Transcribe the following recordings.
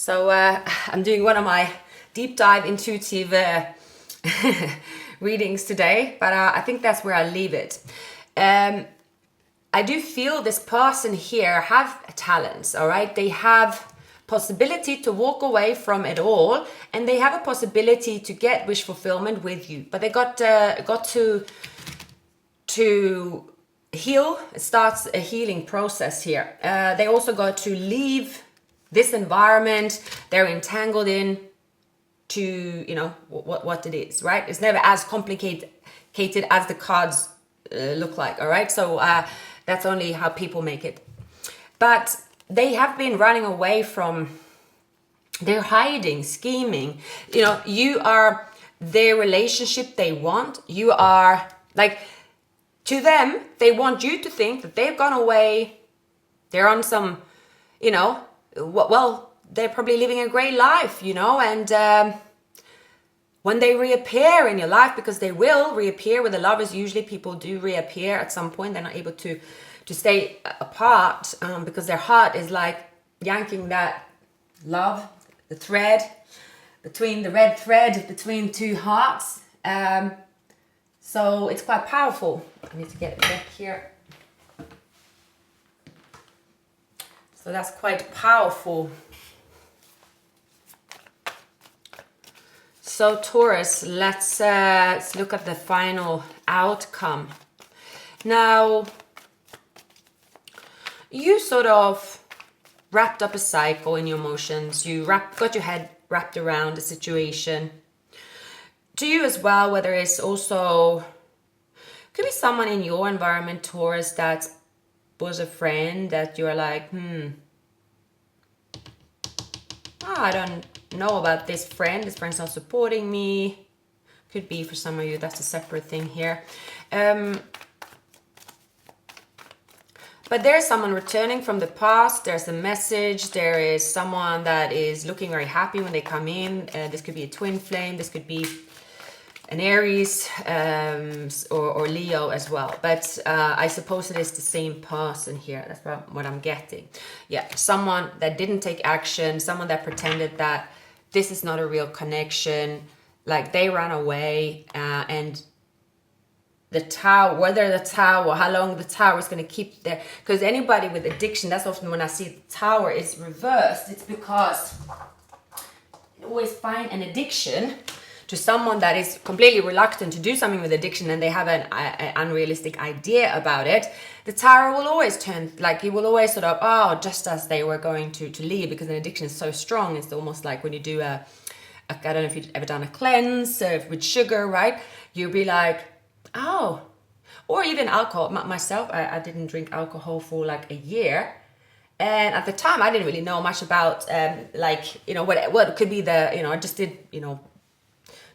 So I'm doing one of my deep dive intuitive readings today, but I think that's where I leave it. I do feel this person here have talents, all right? They have possibility to walk away from it all, and they have a possibility to get wish fulfillment with you, but they got to heal. It starts a healing process here. They also got to leave this environment they're entangled in to, you know, what it is, right? It's never as complicated as the cards look like, all right? So that's only how people make it. But they have been running away from, they're hiding, scheming. You know, you are their relationship they want. You are, like, to them, they want you to think that they've gone away, they're on some, you know, well, they're probably living a great life, you know, and when they reappear in your life, because they will reappear with the lovers, usually people do reappear at some point. They're not able to stay apart because their heart is like yanking that love, the thread, between the red thread between two hearts. So it's quite powerful. I need to get it back here. So that's quite powerful. So Taurus, let's look at the final outcome. Now, you sort of wrapped up a cycle in your emotions. You got your head wrapped around the situation. To you as well, whether it's also, could be someone in your environment, Taurus, that was a friend that you're like, I don't know about this friend. This friend's not supporting me. Could be for some of you, that's a separate thing here. But there's someone returning from the past. There's a message. There is someone that is looking very happy when they come in. This could be a twin flame. This could be an Aries or Leo as well. But I suppose it is the same person here. That's what I'm getting. Yeah, someone that didn't take action. Someone that pretended that this is not a real connection. Like they ran away and the tower, whether the tower, how long the tower is going to keep there. Because anybody with addiction, that's often when I see the tower is reversed. It's because you always find an addiction to someone that is completely reluctant to do something with addiction, and they have an unrealistic idea about it. The tower will always turn, like he will always sort of, just as they were going to leave, because an addiction is so strong. It's almost like when you do I don't know if you've ever done a cleanse with sugar, right? You'll be like, or even alcohol. Myself, I didn't drink alcohol for like a year. And at the time, I didn't really know much about, what could be I just did,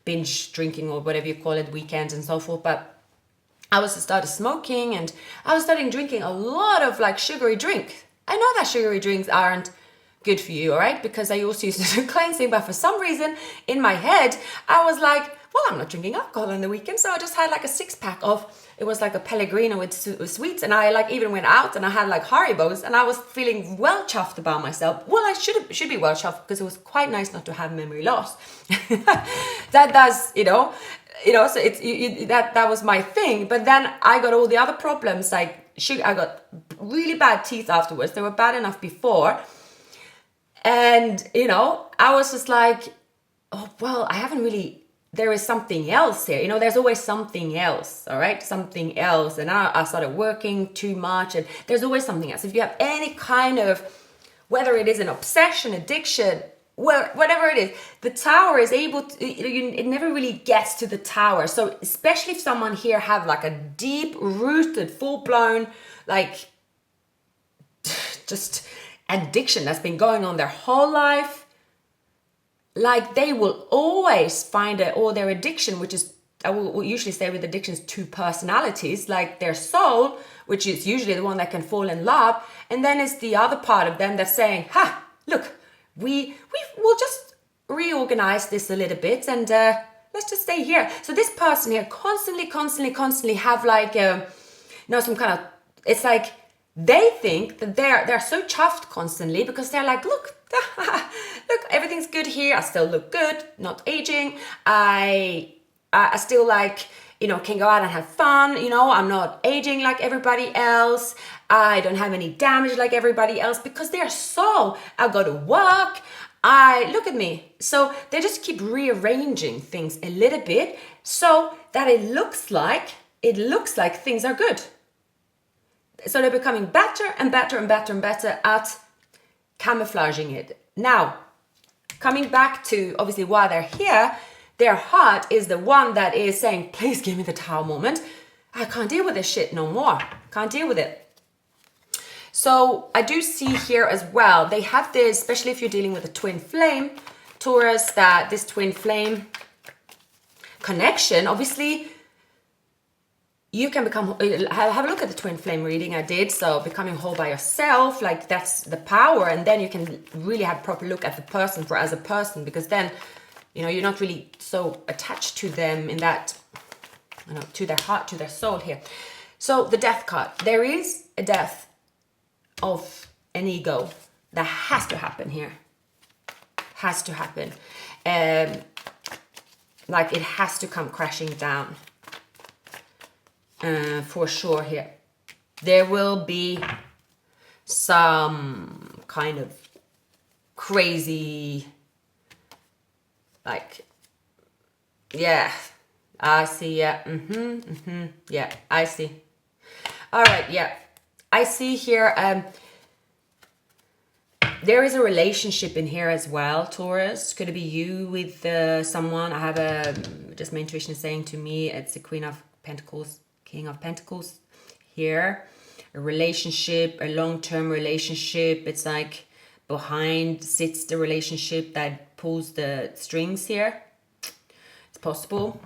binge drinking or whatever you call it, weekends and so forth. But I started smoking, and I was starting drinking a lot of like sugary drink. I know that sugary drinks aren't good for you, all right? Because I also used to do cleansing, but for some reason in my head, I was like, well, I'm not drinking alcohol on the weekend. So I just had like a 6-pack of, it was like a Pellegrino with sweets. And I like even went out and I had like Haribos, and I was feeling well chuffed about myself. Well, I should be well chuffed because it was quite nice not to have memory loss. That does, so it's, that was my thing. But then I got all the other problems, like sugar. I got really bad teeth afterwards. They were bad enough before. And, I was just like, oh, well, I haven't really, there is something else here. There's always something else, all right? Something else. And I started working too much, and there's always something else. If you have any kind of, whether it is an obsession, addiction, whatever it is, the tower is able to, it never really gets to the tower. So especially if someone here have like a deep-rooted, full-blown, like, just addiction that's been going on their whole life, like they will always find their addiction, which is, I will usually say with addictions, 2 personalities, like their soul, which is usually the one that can fall in love, and then it's the other part of them that's saying, look, we'll just reorganize this a little bit, and let's just stay here. So this person here constantly have like some kind of, it's like they think that they're so chuffed constantly because they're like, look, everything's good here. I still look good, not aging. I still like, you know, can go out and have fun. You know, I'm not aging like everybody else. I don't have any damage like everybody else because they're so, I go to work. Look at me. So they just keep rearranging things a little bit so that it looks like things are good. So they're becoming better and better and better and better at camouflaging it. Now, coming back to obviously why they're here, their heart is the one that is saying, please give me the Tower moment. I can't deal with this shit no more. Can't deal with it. So I do see here as well, they have this, especially if you're dealing with a twin flame, Taurus, that this twin flame connection, obviously, you can become, have a look at the twin flame reading I did. So becoming whole by yourself, like that's the power. And then you can really have a proper look at the person as a person, because then, you know, you're not really so attached to them in that, you know, to their heart, to their soul here. So the death card, there is a death of an ego that has to happen here. Has to happen. Like it has to come crashing down. For sure here. There will be some kind of crazy, like, yeah, I see, yeah, yeah, I see. All right, yeah, I see here, there is a relationship in here as well, Taurus. Could it be you with someone? I have just my intuition is saying to me, it's the Queen of Pentacles, King of Pentacles here. A relationship, a long-term relationship. It's like behind sits the relationship that pulls the strings here. It's possible.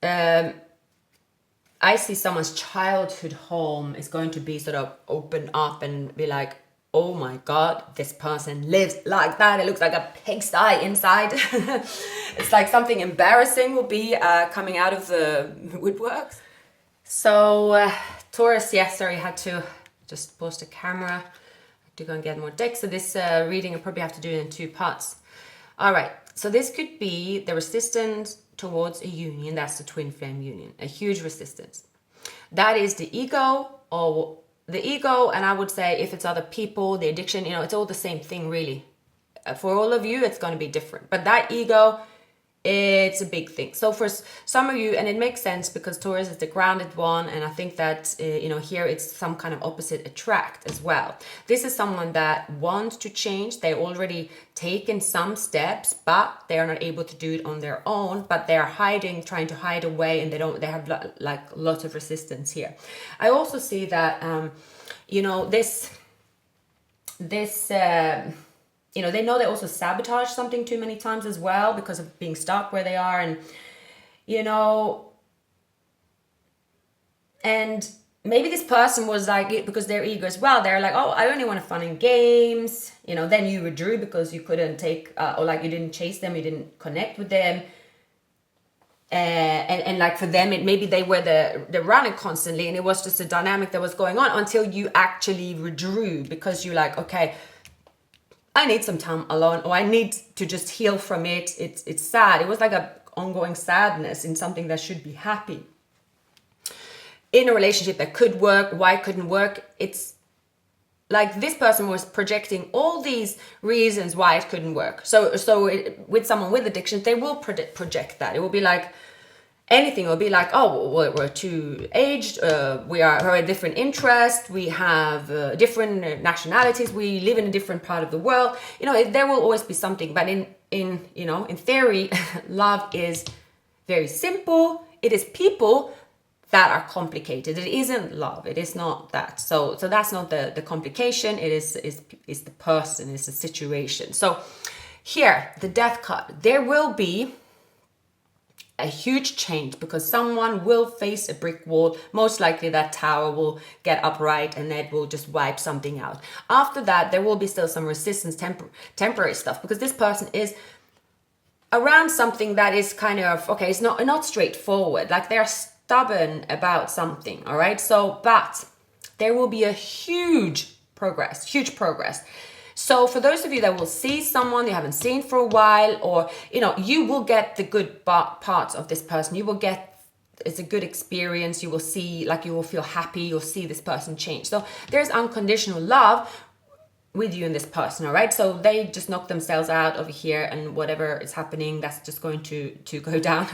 I see someone's childhood home is going to be sort of open up and be like, oh my God, this person lives like that. It looks like a pigsty inside. It's like something embarrassing will be coming out of the woodworks. So Taurus, yes, sorry, I had to just pause the camera to go and get more decks. So this reading, I probably have to do it in 2 parts. All right, so this could be the resistance towards a union. That's the twin flame union, a huge resistance. That is the ego, or the ego, and I would say if it's other people, the addiction, you know, it's all the same thing really. For all of you, it's going to be different. But that ego, it's a big thing. So for some of you, and it makes sense because Taurus is the grounded one, and I think that, you know, here it's some kind of opposite attract as well. This is someone that wants to change. They've already taken some steps, but they are not able to do it on their own, but they are hiding, trying to hide away, and they have like lots of resistance here. I also see that, you know, you know, they know they also sabotage something too many times as well because of being stuck where they are. And, you know, and maybe this person was like, because their ego as well, they're like, oh, I only want fun and games. You know, then you withdrew because you couldn't take, or like you didn't chase them, you didn't connect with them. And like for them, maybe they were the running constantly, and it was just a dynamic that was going on until you actually withdrew because you're like, okay, I need some time alone, or I need to just heal from it. It's sad. It was like a ongoing sadness in something that should be happy. In a relationship that could work, why it couldn't work? It's like this person was projecting all these reasons why it couldn't work. So with someone with addiction, they will project that. It will be like anything. It will be like, oh, we're too aged. We are a different interest. We have different nationalities. We live in a different part of the world. You know, there will always be something. But in you know, in theory, love is very simple. It is people that are complicated. It isn't love. It is not that. So that's not the complication. It is the person. It's the situation. So here, the death card. There will be a huge change because someone will face a brick wall. Most likely that tower will get upright and it will just wipe something out. After that, there will be still some resistance, temporary stuff, because this person is around something that is kind of, okay, it's not straightforward. Like they're stubborn about something, all right? So, but there will be a huge progress, huge progress. So for those of you that will see someone you haven't seen for a while, or, you know, you will get the good parts of this person. You will get, it's a good experience. You will see, like, you will feel happy. You'll see this person change. So there's unconditional love with you and this person, all right? So they just knock themselves out over here, and whatever is happening, that's just going to go down.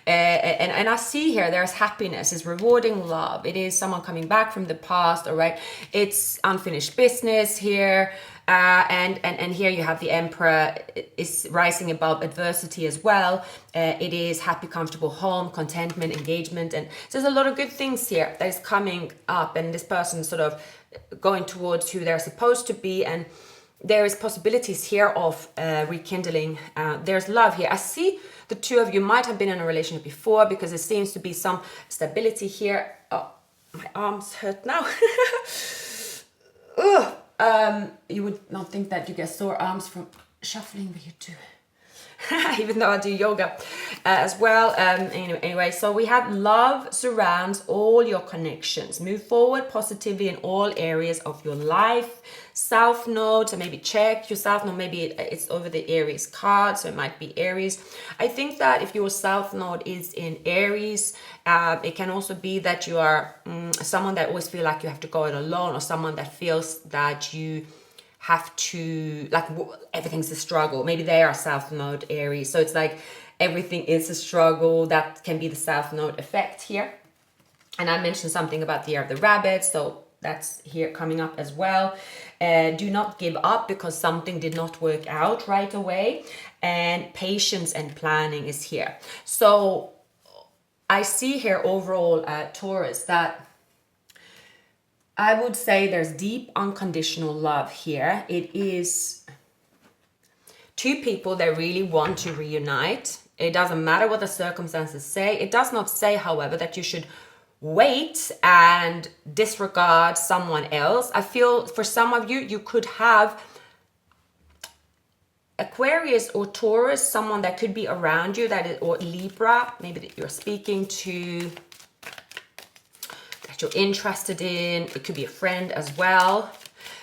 And I see here, there's happiness, it's rewarding love. It is someone coming back from the past, all right? It's unfinished business here. And here you have the Emperor is rising above adversity as well. It is happy, comfortable home, contentment, engagement. And so there's a lot of good things here that is coming up, and this person sort of going towards who they're supposed to be. And there is possibilities here of rekindling. There's love here. I see the two of you might have been in a relationship before, because there seems to be some stability here. Oh, my arms hurt now. Ugh. You would not think that you get sore arms from shuffling, but you do. Even though I do yoga as well. Anyway, so we have love surrounds all your connections. Move forward positively in all areas of your life. South Node, so maybe check your South Node. Maybe it's over the Aries card, so it might be Aries. I think that if your South Node is in Aries, it can also be that you are someone that always feel like you have to go it alone, or someone that feels that you have to, like, everything's a struggle. Maybe they are South Node Aries, so it's like everything is a struggle. That can be the South Node effect here. And I mentioned something about the Year of the Rabbit, so that's here coming up as well. Do not give up because something did not work out right away. And patience and planning is here. So I see here overall, Taurus, that I would say there's deep unconditional love here. It is two people that really want to reunite. It doesn't matter what the circumstances say. It does not say, however, that you should wait and disregard someone else. I feel for some of you, you could have Aquarius or Taurus, someone that could be around you, that is, or Libra, maybe that you're speaking to, that you're interested in. It could be a friend as well.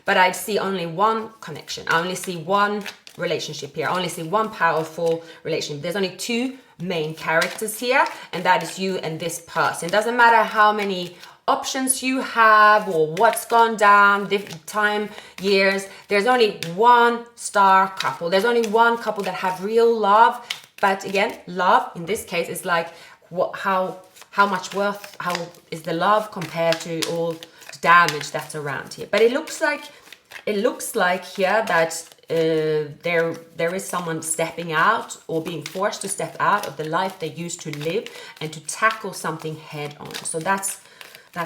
But I see only one connection. I only see one relationship here. I only see one powerful relationship. There's only two main characters here, and that is you and this person. It doesn't matter how many options you have or what's gone down, different time, years. There's only one star couple. There's only one couple that have real love. But again, love in this case is like how much worth, how is the love compared to all the damage that's around here. But it looks like here that there is someone stepping out or being forced to step out of the life they used to live and to tackle something head on. So that's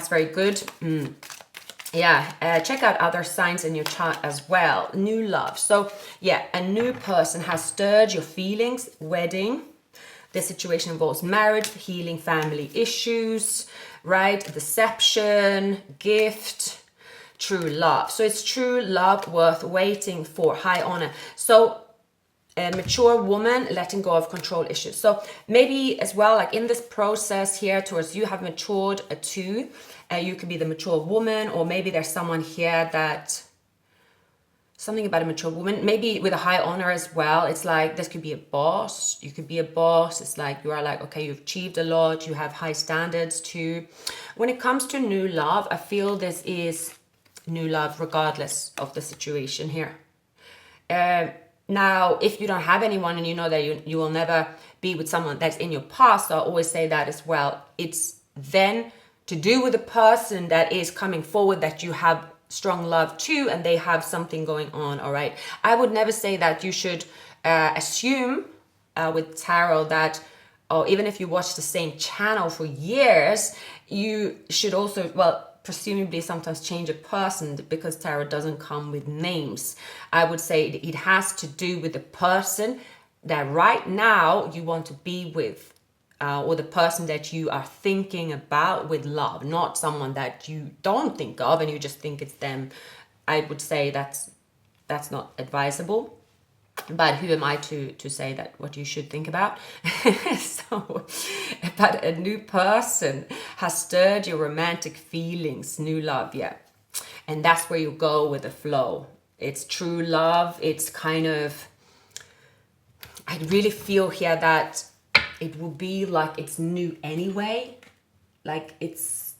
very good. Yeah, check out other signs in your chart as well. New love. So yeah, a new person has stirred your feelings. Wedding. This situation involves marriage, healing family issues, right? Deception, gift, true love. So it's true love worth waiting for, high honor. So a mature woman letting go of control issues. So maybe as well, like in this process here towards you have matured too. You could be the mature woman, or maybe there's someone here that, something about a mature woman, maybe with a high honor as well. It's like this could be a boss. You could be a boss. It's like you are like, okay, you've achieved a lot. You have high standards too. When it comes to new love, I feel this is new love regardless of the situation here. Now, if you don't have anyone and you know that you will never be with someone that's in your past, I always say that as well. It's then to do with the person that is coming forward that you have strong love to, and they have something going on, all right? I would never say that you should assume with tarot that, or even if you watch the same channel for years, you should also, well, presumably sometimes change a person, because tarot doesn't come with names. I would say it has to do with the person that right now you want to be with, or the person that you are thinking about with love, not someone that you don't think of and you just think it's them. I would say that's not advisable. But who am I to say that what you should think about? So, but a new person has stirred your romantic feelings, new love, yeah. And that's where you go with the flow. It's true love. It's kind of, I really feel here that it will be like it's new anyway. Like it's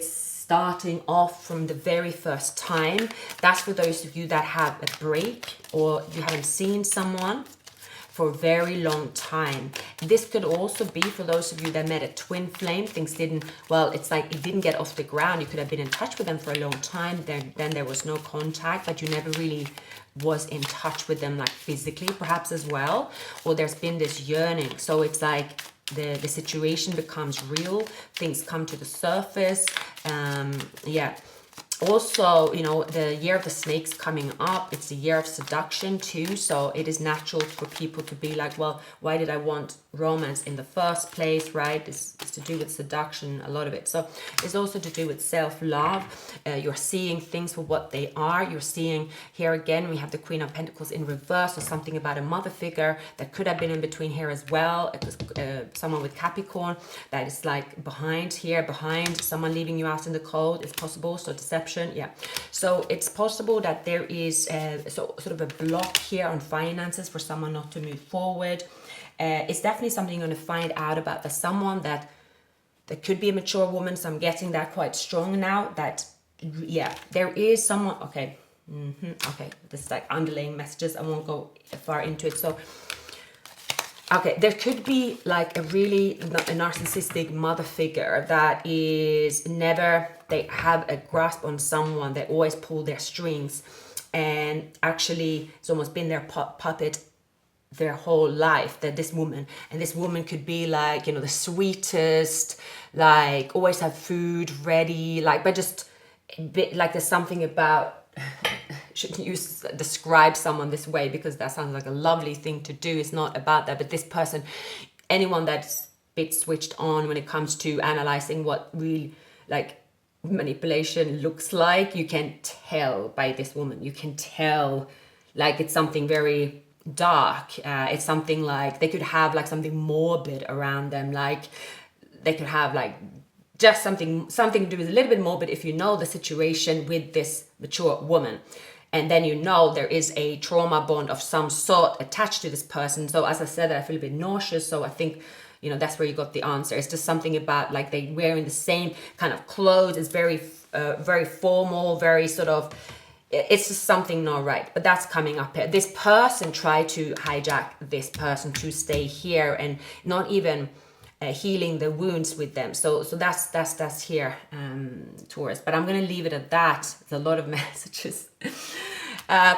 starting off from the very first time. That's for those of you that have a break or you haven't seen someone for a very long time. This could also be for those of you that met a twin flame. Things didn't, well, it's like it didn't get off the ground. You could have been in touch with them for a long time. Then there was no contact, but you never really was in touch with them like physically perhaps as well. Or there's been this yearning. So it's like the situation becomes real. Things come to the surface. Yeah. Also, you know, the year of the snake's coming up. It's a year of seduction too. So it is natural for people to be like, well, why did I want romance in the first place, right? It's to do with seduction, a lot of it. So it's also to do with self-love. You're seeing things for what they are. You're seeing here again, we have the Queen of Pentacles in reverse, or something about a mother figure that could have been in between here as well. It was someone with Capricorn that is like behind someone leaving you out in the cold. It's possible. So deception. Yeah, so it's possible that there is sort of a block here on finances for someone not to move forward. It's definitely something you're going to find out about. There's someone that could be a mature woman, so I'm getting that quite strong now. That, yeah, there is someone. Okay, okay, this is like underlying messages. I won't go far into it. So okay, there could be like a narcissistic mother figure that is never, they have a grasp on someone, they always pull their strings, and actually it's almost been their puppet their whole life, that this woman could be like, you know, the sweetest, like always have food ready, like, but just a bit like there's something about, shouldn't use describe someone this way because that sounds like a lovely thing to do. It's not about that, but this person, anyone that's a bit switched on when it comes to analyzing what really like manipulation looks like, you can tell by this woman. You can tell like it's something very dark. It's something like they could have like something morbid around them, like they could have like just something to do with a little bit morbid if you know the situation with this mature woman. And then you know there is a trauma bond of some sort attached to this person. So as I said, I feel a bit nauseous. So I think, you know, that's where you got the answer. It's just something about like they wearing the same kind of clothes. It's very formal, very sort of, it's just something not right. But that's coming up here. This person tried to hijack this person to stay here and not even healing the wounds with them. So that's here, Taurus. But I'm gonna leave it at that. There's a lot of messages.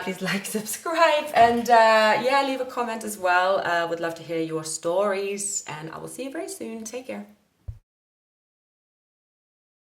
Please like, subscribe, and yeah, leave a comment as well. Would love to hear your stories, and I will see you very soon. Take care.